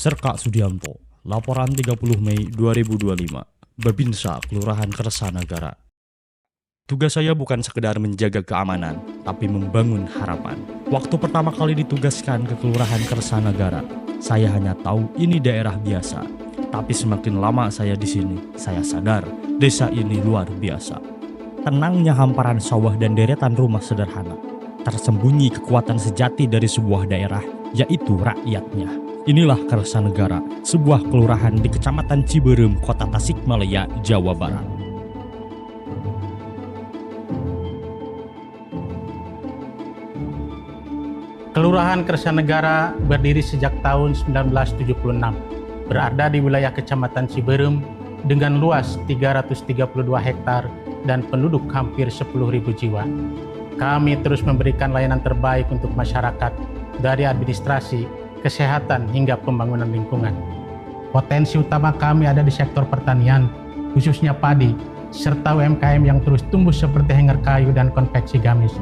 Serka Sudianto, laporan 30 Mei 2025, Babinsa Kelurahan Kersanagara. Tugas saya bukan sekedar menjaga keamanan, tapi membangun harapan. Waktu pertama kali ditugaskan ke Kelurahan Kersanagara, saya hanya tahu ini daerah biasa. Tapi semakin lama saya di sini, saya sadar desa ini luar biasa. Tenangnya hamparan sawah dan deretan rumah sederhana. Tersembunyi kekuatan sejati dari sebuah daerah, yaitu rakyatnya. Inilah Kersanagara, sebuah kelurahan di Kecamatan Ciberem, Kota Tasikmalaya, Jawa Barat. Kelurahan Kersanagara berdiri sejak tahun 1976, berada di wilayah Kecamatan Ciberem dengan luas 332 hektar dan penduduk hampir 10.000 jiwa. Kami terus memberikan layanan terbaik untuk masyarakat dari administrasi, kesehatan hingga pembangunan lingkungan. Potensi utama kami ada di sektor pertanian, khususnya padi, serta UMKM yang terus tumbuh seperti hanger kayu dan konveksi gamis.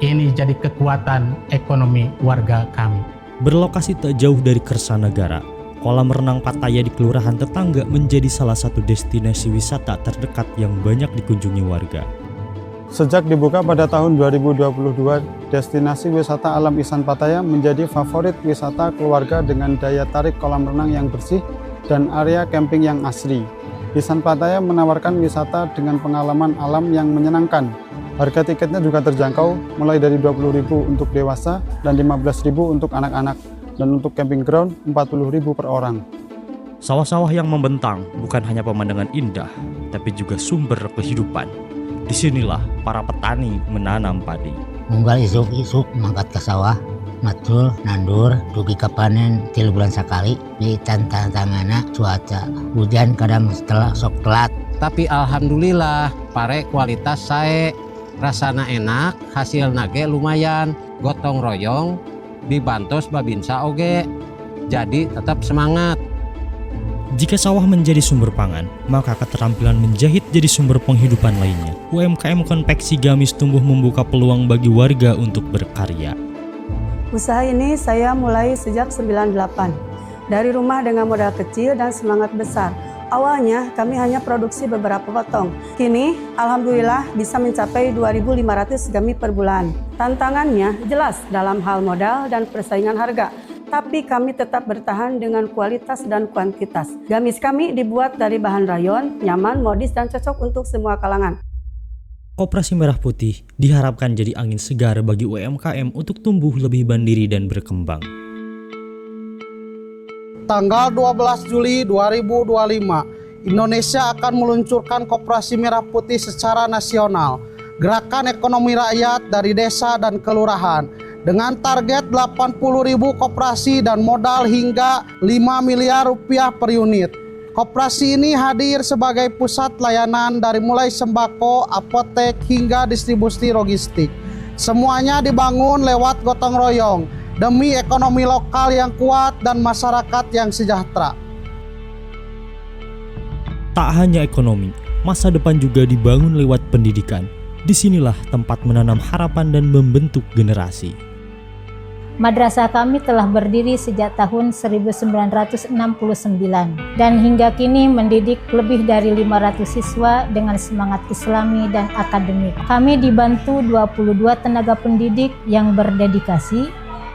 Ini jadi kekuatan ekonomi warga kami. Berlokasi tak jauh dari Kersanagara, kolam renang Pattaya di kelurahan tetangga menjadi salah satu destinasi wisata terdekat yang banyak dikunjungi warga. Sejak dibuka pada tahun 2022, destinasi wisata alam Ihsan Pattaya menjadi favorit wisata keluarga dengan daya tarik kolam renang yang bersih dan area camping yang asri. Ihsan Pattaya menawarkan wisata dengan pengalaman alam yang menyenangkan. Harga tiketnya juga terjangkau, mulai dari 20.000 untuk dewasa dan 15.000 untuk anak-anak, dan untuk camping ground 40.000 per orang. Sawah-sawah yang membentang bukan hanya pemandangan indah, tapi juga sumber kehidupan. Disinilah para petani menanam padi. Munggal isuk-isuk mangkat ke sawah, matul, nandur, dugi ke panen 3 bulan sekali. Di tantanganna cuaca, hujan kadang setelah sok telat. Tapi alhamdulillah, pare kualitas sae, rasana enak, hasil nage lumayan, gotong royong, dibantos babinsa oge. Jadi tetap semangat. Jika sawah menjadi sumber pangan, maka keterampilan menjahit jadi sumber penghidupan lainnya. UMKM konveksi gamis tumbuh membuka peluang bagi warga untuk berkarya. Usaha ini saya mulai sejak 98. Dari rumah dengan modal kecil dan semangat besar. Awalnya kami hanya produksi beberapa potong. Kini alhamdulillah bisa mencapai 2.500 gamis per bulan. Tantangannya jelas dalam hal modal dan persaingan harga. Tapi kami tetap bertahan dengan kualitas dan kuantitas. Gamis kami dibuat dari bahan rayon, nyaman, modis, dan cocok untuk semua kalangan. Koperasi Merah Putih diharapkan jadi angin segar bagi UMKM untuk tumbuh lebih mandiri dan berkembang. Tanggal 12 Juli 2025, Indonesia akan meluncurkan Koperasi Merah Putih secara nasional, gerakan ekonomi rakyat dari desa dan kelurahan, dengan target 80.000 koperasi dan modal hingga 5 miliar rupiah per unit. Koperasi ini hadir sebagai pusat layanan dari mulai sembako, apotek, hingga distribusi logistik. Semuanya dibangun lewat gotong royong, demi ekonomi lokal yang kuat dan masyarakat yang sejahtera. Tak hanya ekonomi, masa depan juga dibangun lewat pendidikan. Disinilah tempat menanam harapan dan membentuk generasi. Madrasah kami telah berdiri sejak tahun 1969 dan hingga kini mendidik lebih dari 500 siswa dengan semangat islami dan akademik. Kami dibantu 22 tenaga pendidik yang berdedikasi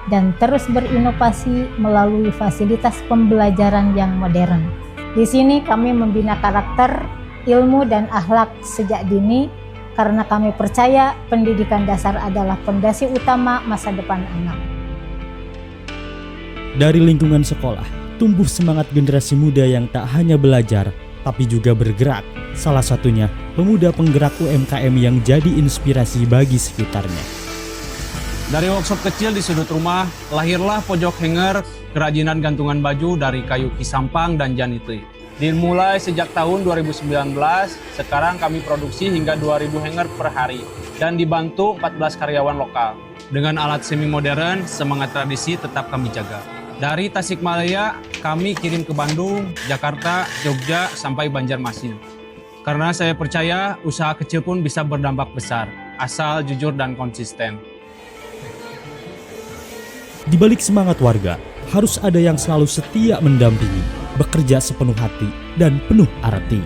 dan terus berinovasi melalui fasilitas pembelajaran yang modern. Di sini kami membina karakter, ilmu, dan akhlak sejak dini karena kami percaya pendidikan dasar adalah fondasi utama masa depan anak. Dari lingkungan sekolah, tumbuh semangat generasi muda yang tak hanya belajar, tapi juga bergerak. Salah satunya, pemuda penggerak UMKM yang jadi inspirasi bagi sekitarnya. Dari workshop kecil di sudut rumah, lahirlah pojok hanger, kerajinan gantungan baju dari kayu kisampang dan janitri. Dimulai sejak tahun 2019, sekarang kami produksi hingga 2.000 hanger per hari dan dibantu 14 karyawan lokal. Dengan alat semi modern, semangat tradisi tetap kami jaga. Dari Tasikmalaya, kami kirim ke Bandung, Jakarta, Jogja, sampai Banjarmasin. Karena saya percaya usaha kecil pun bisa berdampak besar, asal jujur dan konsisten. Di balik semangat warga, harus ada yang selalu setia mendampingi, bekerja sepenuh hati dan penuh arti.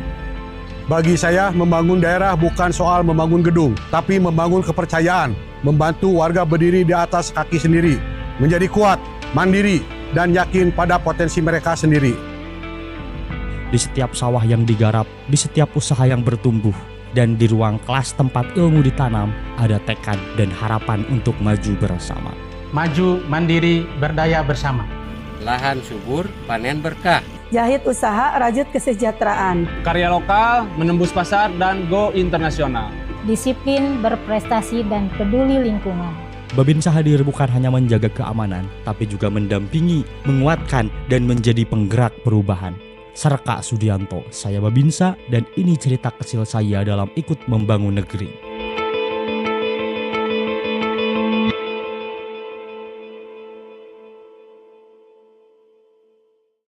Bagi saya, membangun daerah bukan soal membangun gedung, tapi membangun kepercayaan, membantu warga berdiri di atas kaki sendiri, menjadi kuat, mandiri, dan yakin pada potensi mereka sendiri. Di setiap sawah yang digarap, di setiap usaha yang bertumbuh, dan di ruang kelas tempat ilmu ditanam, ada tekad dan harapan untuk maju bersama. Maju, mandiri, berdaya bersama. Lahan subur, panen berkah. Jahit usaha, rajut kesejahteraan. Karya lokal, menembus pasar, dan go internasional. Disiplin, berprestasi, dan peduli lingkungan. Babinsa hadir bukan hanya menjaga keamanan, tapi juga mendampingi, menguatkan, dan menjadi penggerak perubahan. Serka Sudianto, saya Babinsa, dan ini cerita kecil saya dalam ikut membangun negeri.